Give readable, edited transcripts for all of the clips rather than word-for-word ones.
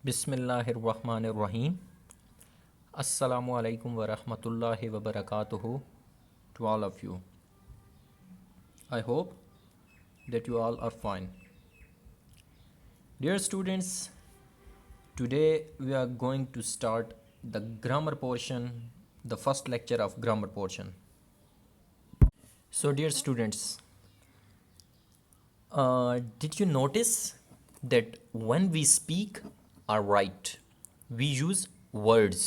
बिस्मिल्लाहिर्रहमानिर्रहीम। अस्सलामु अलैकुम वरहमतुल्लाहि वबरकातुहू to all of you. I hope that you all are fine. Dear students, today we are going to start the grammar portion, the first lecture of grammar portion. So dear students, did you notice that when we speak or write, we use words?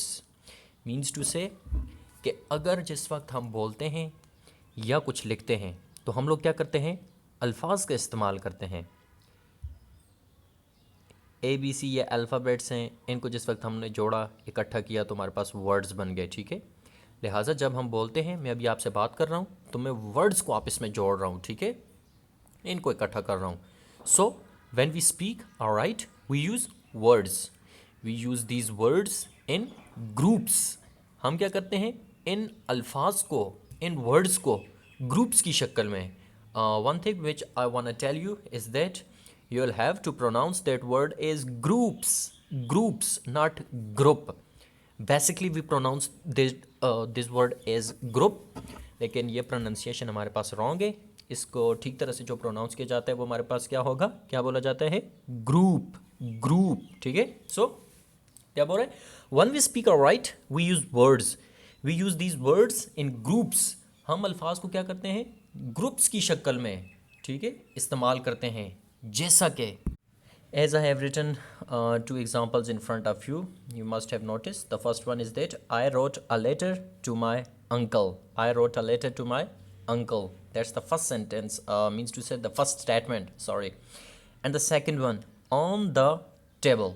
Means to say कि अगर जिस वक्त हम बोलते हैं या कुछ लिखते हैं तो हम लोग क्या करते हैं, अल्फाज का इस्तेमाल करते हैं। ABC या अल्फ़ाबेट्स हैं, इनको जिस वक्त हमने जोड़ा, इकट्ठा किया तो हमारे पास वर्ड्स बन गए, ठीक है। लिहाजा जब हम बोलते हैं, मैं अभी आपसे बात कर रहा हूँ तो मैं वर्ड्स को आपस में जोड़ रहा हूँ, ठीक है, इनको इकट्ठा कर रहा हूँ। सो व्हेन वी स्पीक और write we use words, we use these words in groups. हम क्या करते हैं, इन अल्फाज को, इन वर्ड्स को ग्रुप्स की शक्ल में। One thing which I want to tell you is that you will have to pronounce that word as groups, not group. Basically we pronounce this word as group, लेकिन ये pronunciation हमारे पास wrong है। इसको ठीक तरह से जो pronounce किया जाता है वो हमारे पास क्या होगा, क्या बोला जाता है, group, ठीक है। So क्या बोल रहे हैं, when we speak or write we use words, we use these words in groups। हम अल्फाज को क्या करते हैं, ग्रुप्स की शक्ल में, ठीक है, इस्तेमाल करते हैं। जैसा कि as I have written two examples in front of you, you must have noticed. The first one is that I wrote a letter to my uncle. I wrote a letter to my uncle. That's the first sentence, means to say the first statement, sorry. And the second one, on the table.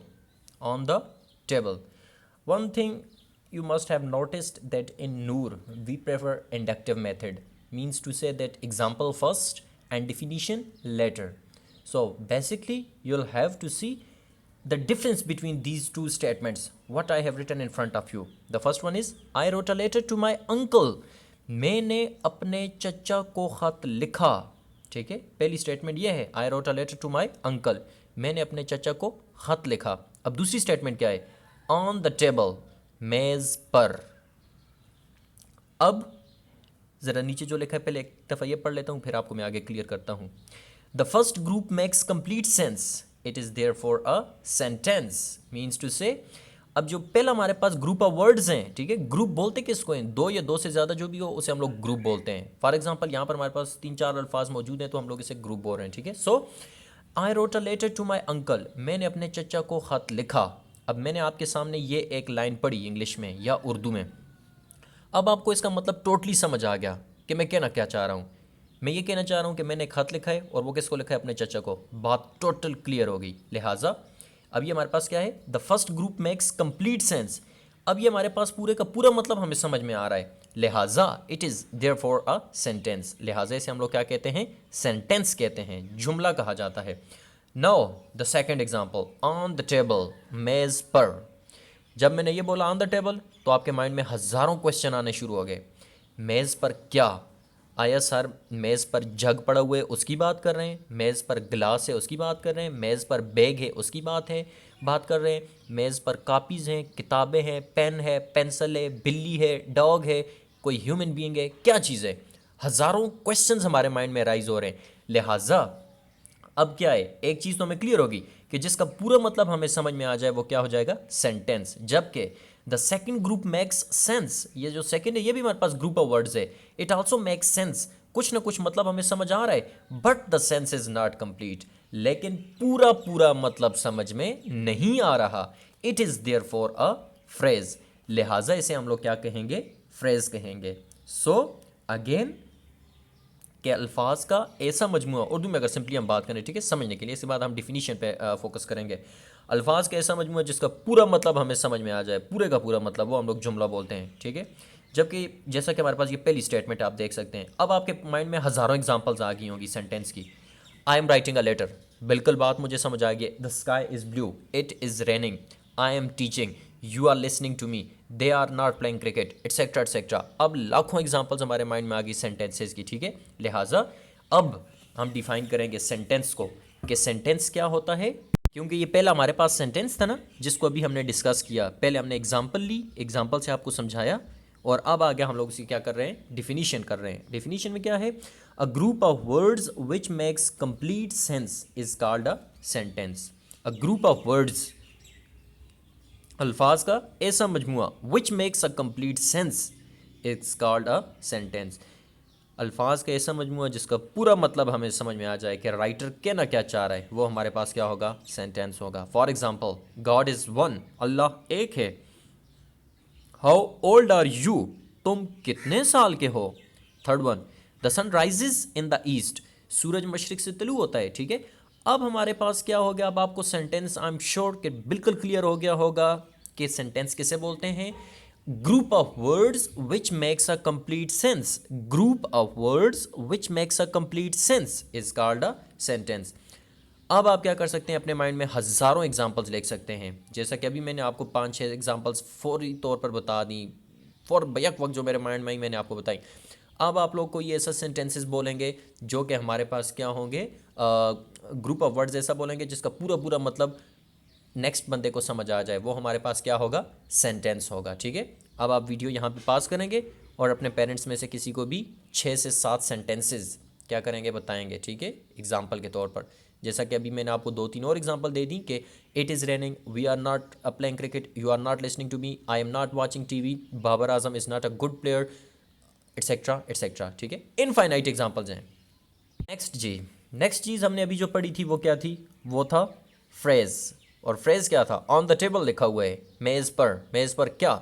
On the table. One thing you must have noticed that in Noor we prefer inductive method, means to say that example first and definition later. So basically you'll have to see the difference between these two statements what I have written in front of you. The first one is I wrote a letter to my uncle. मैंने अपने चचा को खत लिखा, ठीक है। पहली statement ये है, I wrote a letter to my uncle, मैंने अपने चचा को खत लिखा। अब दूसरी स्टेटमेंट क्या है, on the table, मेज़ पर। अब ज़रा नीचे जो लिखा है पहले एक दफ़ा ये पढ़ लेता हूँ, फिर आपको मैं आगे क्लियर करता हूँ। The first group makes complete sense. It is therefore a sentence. Means to say, अब जो पहला हमारे पास ग्रुप ऑफ वर्ड्स हैं, ठीक है, ग्रुप बोलते किसको हैं, दो या दो से ज़्यादा जो भी हो उसे हम लोग ग्रुप बोलते हैं। फॉर एग्जांपल यहाँ पर हमारे पास 3-4 अल्फाज मौजूद हैं तो हम लोग इसे ग्रुप बोल रहे हैं, ठीक है। So I wrote a letter to my uncle, मैंने अपने चचा को ख़त लिखा। अब मैंने आपके सामने ये एक लाइन पढ़ी इंग्लिश में या उर्दू में। अब आपको इसका मतलब टोटली समझ आ गया कि मैं कहना क्या चाह रहा हूँ। मैं ये कहना चाह रहा हूँ कि मैंने खत लिखा है और वो किसको लिखा है, अपने चचा को। बात टोटल क्लियर हो गई। लिहाजा अब ये हमारे पास क्या है, the first group makes complete sense. अब ये हमारे पास पूरे का पूरा मतलब हमें समझ में आ रहा है। लिहाजा it is therefore a sentence. लिहाजा इसे हम लोग क्या कहते हैं, सेंटेंस कहते हैं, जुमला कहा जाता है। Now the second example, on the table, मेज़ पर। जब मैंने ये बोला ऑन द टेबल तो आपके माइंड में हज़ारों क्वेश्चन आने शुरू हो गए। मेज़ पर क्या, आया सर मेज़ पर जग पड़ा हुआ है उसकी बात कर रहे हैं, मेज़ पर गिलास है उसकी बात कर रहे हैं, मेज़ पर बैग है उसकी बात कर रहे हैं, मेज़ पर कापीज़ हैं, किताबें हैं, पेन है, पेंसिल है, बिल्ली है, डॉग है, कोई ह्यूमन बीइंग है, क्या चीज़ है। हज़ारों क्वेश्चंस हमारे माइंड में राइज हो रहे हैं। लिहाजा अब क्या है, एक चीज़ तो हमें क्लियर होगी कि जिसका पूरा मतलब हमें समझ में आ जाए वो क्या हो जाएगा, सेंटेंस। जबकि the second group makes sense, ये जो सेकेंड है ये भी हमारे पास ग्रुप ऑफ वर्ड्स है, इट ऑल्सो मेक्स सेंस। कुछ ना कुछ मतलब हमें समझ आ रहा है, but the sense is not complete, लेकिन पूरा मतलब समझ में नहीं आ रहा। It is therefore a phrase. लिहाजा इसे हम लोग क्या कहेंगे, फ्रेज कहेंगे। सो अगेन के अल्फाज का ऐसा मजमूआ, उर्दू में अगर सिंपली हम बात करें, ठीक है, समझने के लिए, इसके बाद हम डिफिनीशन पे फोकस करेंगे। अल्फाज का ऐसा मजमूआ जिसका पूरा मतलब हमें समझ में आ जाए, पूरे का पूरा मतलब, वो हम लोग जुमला बोलते हैं, ठीक है। जबकि जैसा कि हमारे पास ये पहली स्टेटमेंट आप देख सकते हैं। अब आपके माइंड में हज़ारों एग्जाम्पल्स आ गई होंगी सेंटेंस की। I am writing a letter, बिल्कुल बात मुझे समझ आ गई। The sky is blue, it is raining, I am teaching, you are listening to me, they are not playing cricket, etcetera etcetera. अब लाखों एग्जाम्पल्स हमारे माइंड में आ गई सेंटेंसेज की, ठीक है। लिहाजा अब हम डिफाइन करेंगे सेंटेंस को, कि सेंटेंस क्या होता है, क्योंकि ये पहला हमारे पास सेंटेंस था ना जिसको अभी हमने डिस्कस किया। पहले हमने एग्जांपल ली, एग्जांपल से आपको समझाया, और अब आगे हम लोग इसकी क्या कर रहे हैं, डिफिनीशन कर रहे हैं। डिफिनीशन में क्या है, a group of words which makes complete sense is called a sentence. A group of words, अल्फाज का ऐसा मजमुआ, which makes a complete sense it's called a sentence. अल्फाज का ऐसा मजमुआ जिसका पूरा मतलब हमें समझ में आ जाए कि राइटर कहना क्या चाह रहा है, वो हमारे पास क्या होगा, सेंटेंस होगा। For example, God is one, Allah एक है। हाउ ओल्ड आर यू, तुम कितने साल के हो। Third one, the sun rises in the east, सूरज मशरिक से तलू होता है। ठीक है, अब हमारे पास क्या हो गया, अब आपको सेंटेंस आई एम श्योर कि बिल्कुल क्लियर हो गया होगा कि सेंटेंस किसे बोलते हैं, group of words which makes a complete sense. Group of words which makes a complete sense is called a sentence. अब आप क्या कर सकते हैं, अपने माइंड में हज़ारों एग्जांपल्स लिख सकते हैं। जैसा कि अभी मैंने आपको 5-6 एग्जांपल्स फौरी तौर पर बता दी, फॉर बैक वक्त जो मेरे माइंड में आई मैंने आपको बताई। अब आप लोग को ये ऐसा सेंटेंसेस बोलेंगे जो कि हमारे पास क्या होंगे, ग्रुप ऑफ वर्ड्स ऐसा बोलेंगे जिसका पूरा पूरा मतलब नेक्स्ट बंदे को समझ आ जाए, वो हमारे पास क्या होगा, सेंटेंस होगा। ठीक है, अब आप वीडियो यहाँ पे पास करेंगे और अपने पेरेंट्स में से किसी को भी 6 से 7 सेंटेंसेस क्या करेंगे, बताएंगे। ठीक है, एग्जाम्पल के तौर पर, जैसा कि अभी मैंने आपको 2-3 और एग्जाम्पल दे दी कि it is raining, we are not playing cricket, you are not listening to me, I am not watching TV, Babar Azam is not a good player, etcetera etcetera. ठीक है, इनफाइनाइट एग्जाम्पल्स हैं। नेक्स्ट जी, नेक्स्ट चीज़ हमने अभी जो पढ़ी थी वो क्या थी, वो था फ्रेज़। और फ्रेज़ क्या था, ऑन द टेबल लिखा हुआ है, मेज़ पर। मेज़ पर क्या,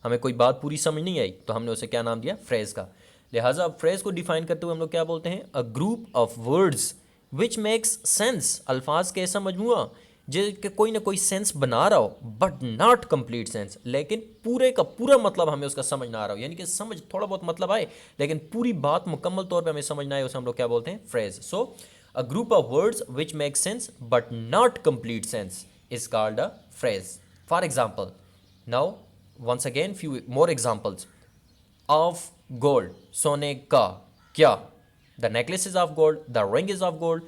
हमें कोई बात पूरी समझ नहीं आई तो हमने उसे क्या नाम दिया, फ्रेज़ का। लिहाजा अब फ्रेज़ को डिफाइन करते हुए हम लोग क्या बोलते हैं, अ group of words which makes sense. अल्फाज के ऐसा मजमुआ जो कि कोई ना कोई सेंस बना रहा हो, बट नॉट कंप्लीट सेंस, लेकिन पूरे का पूरा मतलब हमें उसका समझ ना आ रहा हो, यानी कि समझ थोड़ा बहुत मतलब आए लेकिन पूरी बात मुकम्मल तौर पे हमें समझ ना आए, उसे हम लोग क्या बोलते हैं, phrase. So a group of words which make sense but not complete sense is called a phrase. For example, now once again few more examples of gold, सोने का क्या, the necklace is of gold, the ring is of gold.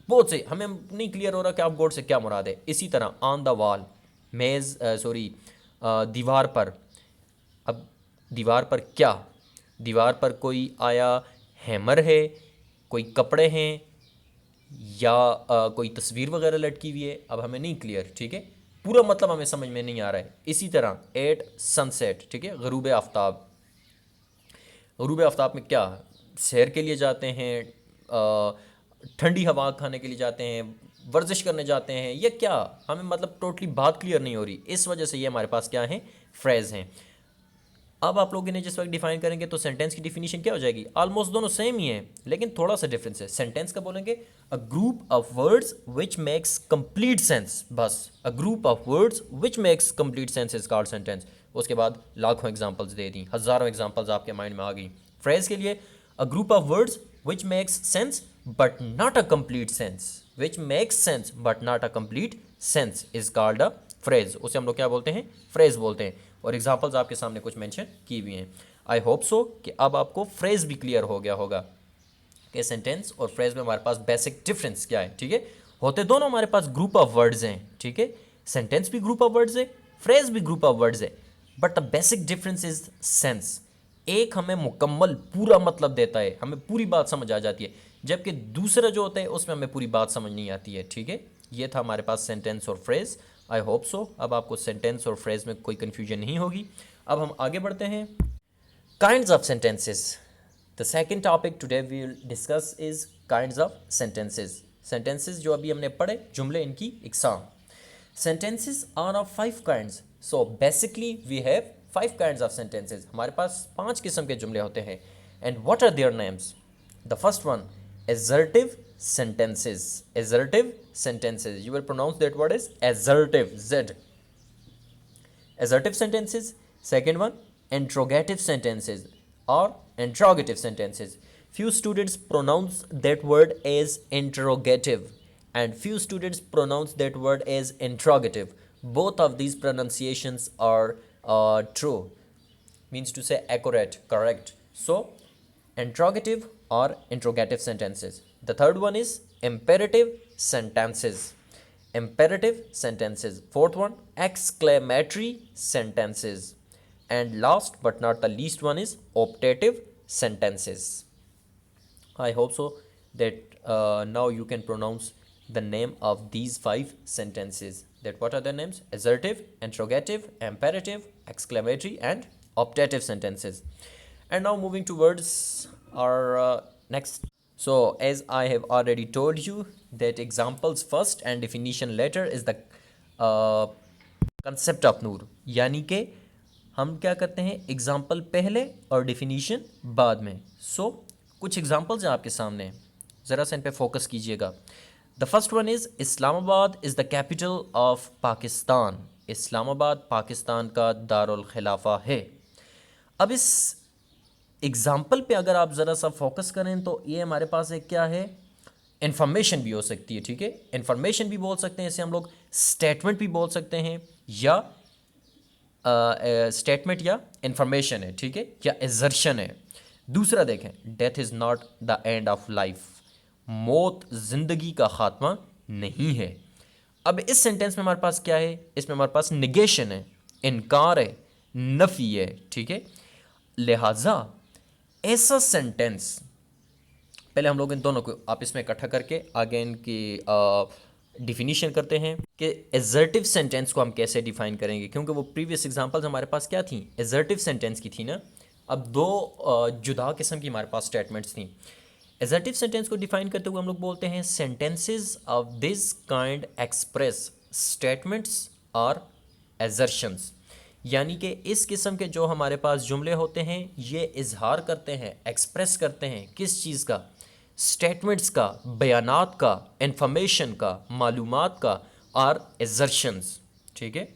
बहुत से हमें नहीं clear हो रहा कि आप गोल्ड से क्या मुराद है। इसी तरह ऑन द वॉल, मेज सॉरी दीवार पर, अब दीवार पर क्या, दीवार पर कोई आया हैमर है, कोई कपड़े हैं, या कोई तस्वीर वगैरह लटकी हुई है, अब हमें नहीं क्लियर। ठीक है, पूरा मतलब हमें समझ में नहीं आ रहा है। इसी तरह एट सनसेट, ठीक है, गरूब आफ्ताब। गरूब आफ्ताब में क्या, सैर के लिए जाते हैं, ठंडी हवा खाने के लिए जाते हैं, वर्जिश करने जाते हैं, या क्या, हमें मतलब टोटली बात क्लियर नहीं हो रही। इस वजह से ये हमारे पास क्या है, फ्रेज हैं। अब आप लोग इन्हें जिस वक्त डिफाइन करेंगे तो सेंटेंस की डिफिनीशन क्या हो जाएगी, ऑलमोस्ट दोनों सेम ही है लेकिन थोड़ा सा डिफरेंस है। सेंटेंस का बोलेंगे a group of words which makes complete sense, बस a group of words which makes complete sense is called sentence. उसके बाद लाखों एग्जांपल्स दे दी, हज़ारों एग्जांपल्स आपके माइंड में आ गई। फ्रेज के लिए अ group of words which makes sense but not a complete sense, which makes sense but not a complete sense is called a phrase, उसे हम लोग क्या बोलते हैं, फ्रेज बोलते हैं। और एग्जांपल्स आपके सामने कुछ मेंशन की हुई हैं। आई होप सो कि अब आपको फ्रेज भी क्लियर हो गया होगा कि सेंटेंस और फ्रेज में हमारे पास बेसिक डिफरेंस क्या है। ठीक है, होते दोनों हमारे पास ग्रुप ऑफ वर्ड्स हैं। ठीक है, सेंटेंस भी ग्रुप ऑफ वर्ड्स है, फ्रेज भी ग्रुप ऑफ वर्ड्स है, but the basic difference is sense. एक हमें मुकम्मल पूरा मतलब देता है, हमें पूरी बात समझ आ जाती है, जबकि दूसरा जो होता है उसमें हमें पूरी बात समझ नहीं आती है। ठीक है, ये था हमारे पास सेंटेंस और फ्रेज। आई होप सो अब आपको सेंटेंस और फ्रेज में कोई कन्फ्यूजन नहीं होगी। अब हम आगे बढ़ते हैं, kinds of sentences. The second topic today we will discuss is kinds of sentences. Sentences जो अभी हमने पढ़े, जुमले, इनकी इकसाम। Sentences are of 5 kinds, so basically we have 5 kinds of sentences. हमारे पास 5 किस्म के जुमले होते हैं। And what are their names, the first one, assertive sentences. Assertive sentences, you will pronounce that word as assertive, Z. Assertive sentences. Second one, interrogative sentences or interrogative sentences. Few students pronounce that word as interrogative and few students pronounce that word as interrogative. Both of these pronunciations are true, means to say accurate, correct. So interrogative or interrogative sentences. The third one is imperative sentences. imperative sentences. Fourth one, exclamatory sentences. And last but not the least one is optative sentences. I hope so that now you can pronounce the name of these 5 sentences. That what are their names? Assertive, interrogative, imperative, exclamatory and optative sentences. And now moving towards our next. So as I have already told you that examples first and definition later is the concept of नूर, यानी कि हम क्या करते हैं, example पहले और definition बाद में. सो कुछ एग्जाम्पल्स हैं आपके सामने, ज़रा सा इन पे फोकस कीजिएगा. The first one is Islamabad is the capital of Pakistan. Islamabad Pakistan का दारुल खिलाफा है. अब इस एग्ज़ाम्पल पे अगर आप ज़रा सा फोकस करें तो ये हमारे पास एक क्या है, इन्फॉर्मेशन भी हो सकती है. ठीक है, इन्फॉर्मेशन भी बोल सकते हैं इसे हम लोग, स्टेटमेंट भी बोल सकते हैं, या स्टेटमेंट या इन्फॉर्मेशन है. ठीक है, या एजर्शन है. दूसरा देखें, death is not the end of life. मौत ज़िंदगी का ख़ात्मा नहीं है. अब इस सेंटेंस में हमारे पास क्या है, इसमें हमारे पास निगेशन है, इनकार है, नफ़ी है. ठीक है, लिहाजा ऐसा सेंटेंस, पहले हम लोग इन दोनों को आप इसमें इकट्ठा करके आगे इनकी डिफिनीशन करते हैं कि एजर्टिव सेंटेंस को हम कैसे डिफाइन करेंगे, क्योंकि वो प्रीवियस एग्जांपल्स हमारे पास क्या थी, एजर्टिव सेंटेंस की थी ना. अब दो जुदा किस्म की हमारे पास स्टेटमेंट्स थी. एजर्टिव सेंटेंस को डिफाइन करते हुए हम लोग बोलते हैं sentences of this kind express statements और एजर्शंस. यानी कि इस किस्म के जो हमारे पास जुमले होते हैं ये इजहार करते हैं, एक्सप्रेस करते हैं किस चीज़ का, स्टेटमेंट्स का, बयानात का, इंफॉर्मेशन का, मालूमात का और एजर्शंस. ठीक है,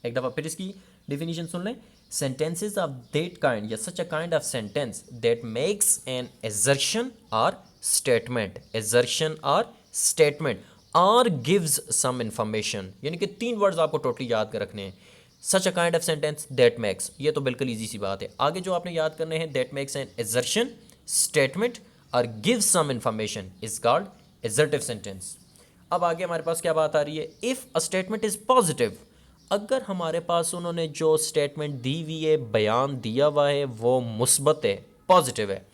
एक दफ़ा फिर इसकी डिफिनीशन सुन लें. सेंटेंसेस ऑफ दैट काइंड या such a kind of sentence that makes an assertion और स्टेटमेंट, एजर्शन और स्टेटमेंट और गिव्स सम इंफॉर्मेशन. यानी कि 3 वर्ड्स आपको टोटली याद कर रखने हैं. Such a kind of sentence that makes, ये तो बिल्कुल ईजी सी बात है. आगे जो आपने याद करने हैं, that makes an assertion, statement और give some information is called assertive sentence. अब आगे हमारे पास क्या बात आ रही है, if a statement is positive, अगर हमारे पास उन्होंने जो स्टेटमेंट दी हुई है, बयान दिया हुआ है, वो मुस्बत है, पॉजिटिव है,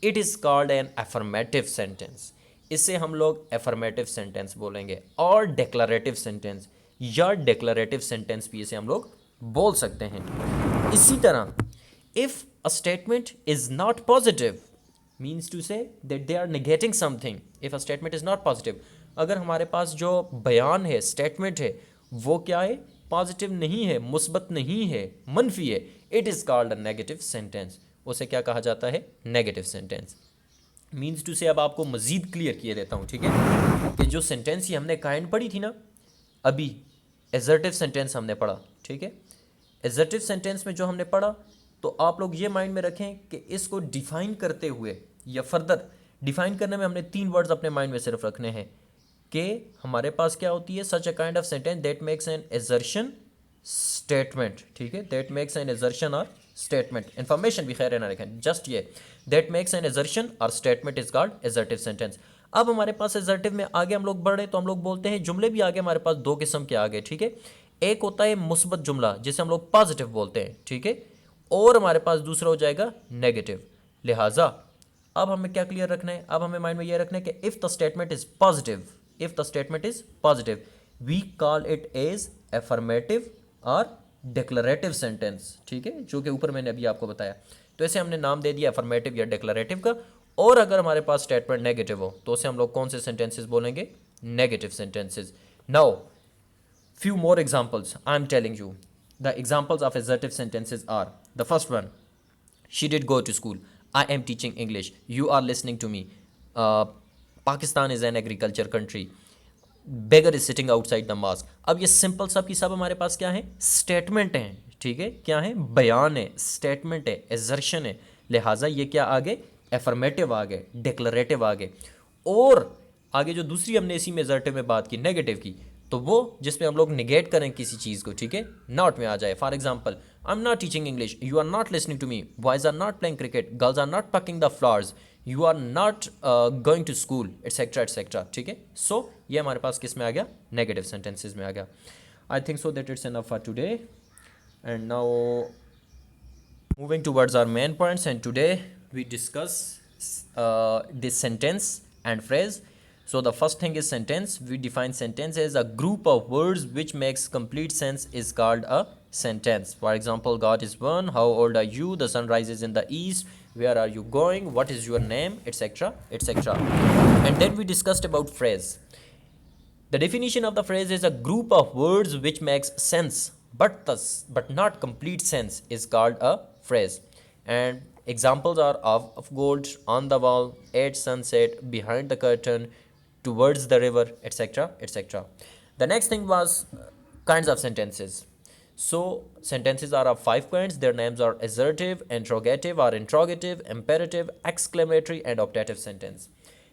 it is called an affirmative sentence. इसे हम लोग अफर्मेटिव सेंटेंस बोलेंगे. और डिक्लेरेटिव सेंटेंस या डिक्लेरेटिव सेंटेंस भी इसे हम लोग बोल सकते हैं. इसी तरह if a statement is not positive means to say that they are negating something. If a statement is not positive, अगर हमारे पास जो बयान है, स्टेटमेंट है, वो क्या है, पॉजिटिव नहीं है, मुस्बत नहीं है, मनफी है, it is called a negative sentence. उसे क्या कहा जाता है, नेगेटिव सेंटेंस. मीन्स टू से अब आपको मज़ीद क्लियर किए देता हूँ. ठीक है, कि जो सेंटेंस ही हमने काइंड पढ़ी थी ना अभी, एजर्टिव सेंटेंस हमने पढ़ा. ठीक है, एजर्टिव सेंटेंस में जो हमने पढ़ा, तो आप लोग ये माइंड में रखें कि इसको डिफाइन करते हुए या फर्दर डिफाइन करने में हमने 3 वर्ड्स अपने माइंड में सिर्फ रखने हैं कि हमारे पास क्या होती है, such a kind of sentence that makes an assertion, statement. ठीक है, दैट मेक्स एन एजर्शन और स्टेटमेंट. इन्फॉर्मेशन भी खैर ना रखें, जस्ट ये दैट मेक्स एन एजर्शन और statement is called assertive sentence. अब हमारे पास एजर्टिव में आगे हम लोग बढ़ रहे तो हम लोग बोलते हैं जुमले भी आगे हमारे पास 2 किस्म के आगे. ठीक है, एक होता है मुस्बत जुमला जिसे हम लोग पॉजिटिव बोलते हैं. ठीक है, और हमारे पास दूसरा हो जाएगा नेगेटिव. लिहाजा अब हमें क्या क्लियर रखना है, अब हमें माइंड में ये रखना है कि if the statement is positive, if the statement is positive we call it as affirmative और डिक्लेरेटिव सेंटेंस. ठीक है, जो कि ऊपर मैंने अभी आपको बताया. तो ऐसे हमने नाम दे दिया अफर्मेटिव या डिक्लेरेटिव का. और अगर हमारे पास स्टेटमेंट नेगेटिव हो तो उसे हम लोग कौन से सेंटेंसेस बोलेंगे, negative sentences. Now few more examples I am telling you. The examples of assertive sentences are, the first one, she did go to school, I am teaching English, you are listening to me, Pakistan is an agriculture country, beggar is sitting outside the mosque. अब ये simple सब की सब हमारे पास क्या है, statement हैं. ठीक है, क्या है, बयान है, स्टेटमेंट है, एजर्शन है. लिहाजा ये क्या आ गए, एफर्मेटिव आ गए, डिक्लेरेटिव आ गए. और आगे जो दूसरी हमने इसी में एजर्टिव में बात की, नेगेटिव की, तो वो जिसमें हम लोग निगेट करें किसी चीज़ को. ठीक है, नॉट में आ जाए. For example, I am not teaching English, you are not listening to me, boys are not playing cricket, girls are not plucking the flowers, you are not going to school etcetera etcetera, ठीक है। सो ये हमारे पास किस में आ गया, negative sentences में आ गया। I think so that it's enough for today and now moving towards our main points, and today we discuss this sentence and phrase. So the first thing is sentence. We define sentence as a group of words which makes complete sense is called a sentence. For example, God is one, how old are you, the sun rises in the east, where are you going, what is your name, etc, etc. And then we discussed about phrase. The definition of the phrase is a group of words which makes sense but not complete sense is called a phrase. And examples are of gold, on the wall, at sunset, behind the curtain, towards the river, etc, etc. The next thing was kinds of sentences. So sentences are of 5 kinds. Their names are assertive, interrogative or interrogative, imperative, exclamatory and optative sentence.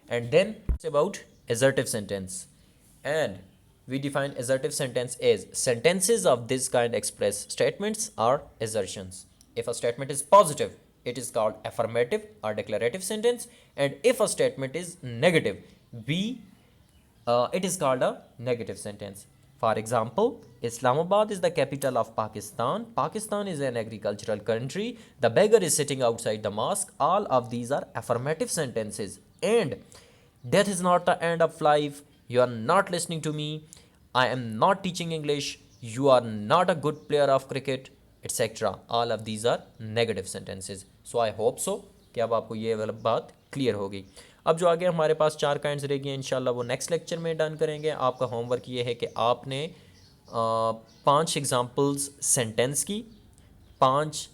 And then it's about assertive sentence. And we define assertive sentence as sentences of this kind express statements or assertions. If a statement is positive, it is called affirmative or declarative sentence, and if a statement is negative, it is called a negative sentence. For example, Islamabad is the capital of Pakistan. Pakistan is an agricultural country. The beggar is sitting outside the mosque. All of these are affirmative sentences. And death is not the end of life. You are not listening to me. I am not teaching English. You are not a good player of cricket, etc. All of these are negative sentences. So I hope so कि अब आपको ये वाला बात clear होगी। अब जो आगे हमारे पास 4 काइंड्स रहेगी इंशाल्लाह वो नेक्स्ट लेक्चर में डन करेंगे। आपका होमवर्क ये है कि आपने 5 एग्जांपल्स सेंटेंस की, 5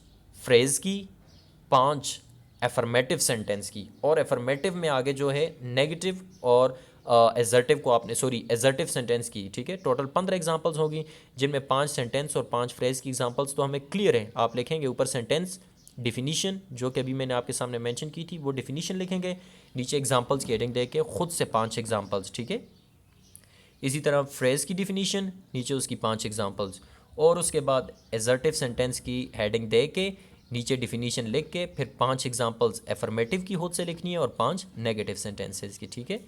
फ्रेज की, 5 एफर्मेटिव सेंटेंस की, और एफर्मेटिव में आगे जो है नेगेटिव और एजर्टिव को आपने एजर्टिव सेंटेंस की, ठीक है। टोटल 15 एग्जांपल्स होगी जिनमें 5 सेंटेंस और 5 फ्रेज की एग्जांपल्स तो हमें क्लियर है। आप लिखेंगे ऊपर सेंटेंस डिफिनीशन जो कि अभी मैंने आपके सामने मेंशन की थी, वो डिफिनीशन लिखेंगे, नीचे एग्जांपल्स की हेडिंग देके खुद से 5 एग्जांपल्स, ठीक है। इसी तरह फ्रेज की डिफिनीशन, नीचे उसकी 5 एग्जांपल्स, और उसके बाद एजर्टिव सेंटेंस की हेडिंग दे के नीचे डिफिनीशन लिख के फिर 5 एग्जांपल्स एफर्मेटिव की खुद से लिखनी है और 5 नेगेटिव सेंटेंसेस की, ठीक है।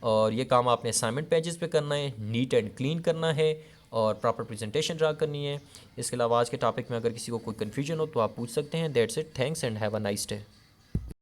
और ये काम आपने असाइनमेंट पेजेस पे करना है, नीट एंड क्लीन करना है और प्रॉपर प्रेजेंटेशन ड्रा करनी है। इसके अलावा आज के टॉपिक में अगर किसी को कोई कन्फ्यूजन हो तो आप पूछ सकते हैं। That's it, thanks and have a nice day.